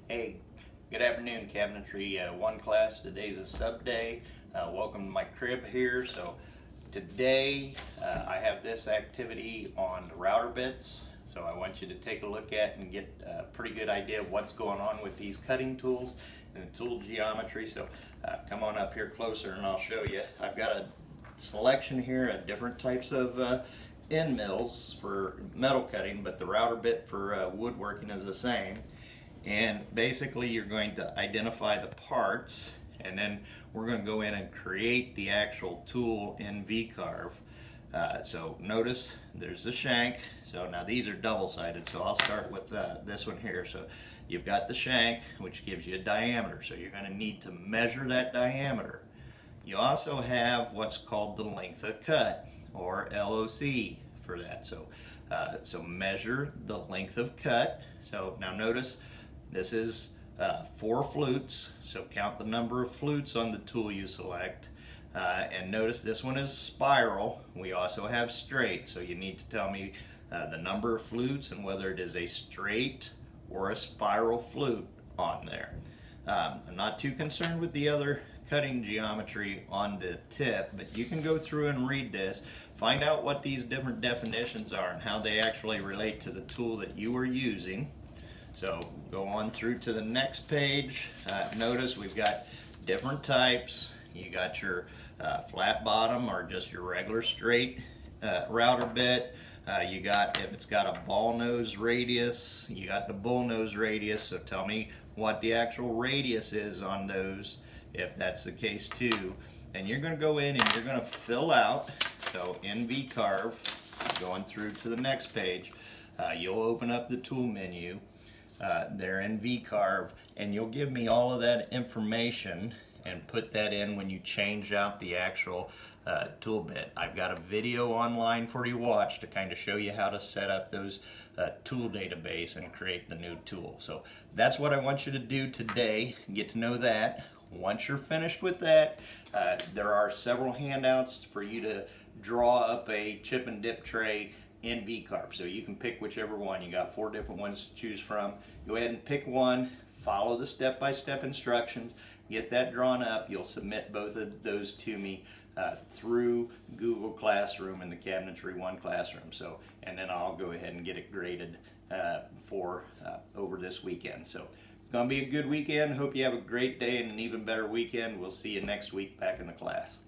Hey, good afternoon, Cabinetry 1 class. Today's a sub day. Welcome to my crib here. So today I have this activity on the router bits. So I want you to take a look at and get a pretty good idea of what's going on with these cutting tools and the tool geometry. So come on up here closer and I'll show you. I've got a selection here of different types of end mills for metal cutting, but the router bit for woodworking is the same. And basically you're going to identify the parts, and then we're going to go in and create the actual tool in V-Carve. So notice there's the shank. So now these are double-sided, so I'll start with this one here. So you've got the shank, which gives you a diameter, so you're going to need to measure that diameter. You also have what's called the length of cut, or LOC for that. So measure the length of cut. So now notice this is 4 flutes, so count the number of flutes on the tool you select. And notice this one is spiral. We also have straight, so you need to tell me the number of flutes and whether it is a straight or a spiral flute on there. I'm not too concerned with the other cutting geometry on the tip, but you can go through and read this, find out what these different definitions are and how they actually relate to the tool that you are using. So go on through to the next page. Notice we've got different types. You got your flat bottom or just your regular straight router bit. You got, if it's got a ball nose radius, you got the bull nose radius. So tell me what the actual radius is on those, if that's the case too. And you're going to go in and you're going to fill out. So in V-Carve, going through to the next page, you'll open up the tool menu. There in V-Carve, and you'll give me all of that information and put that in when you change out the actual tool bit. I've got a video online for you to watch to kind of show you how to set up those tool database and create the new tool. So that's what I want you to do today. Get to know that. Once you're finished with that, there are several handouts for you to draw up a chip and dip tray in V-Carve, so you can pick whichever one. You got 4 different ones to choose from. Go ahead and pick one, follow the step-by-step instructions, get that drawn up. You'll submit both of those to me through Google Classroom and the Cabinetry1 classroom. So, and then I'll go ahead and get it graded for over this weekend. So it's going to be a good weekend. Hope you have a great day and an even better weekend. We'll see you next week back in the class.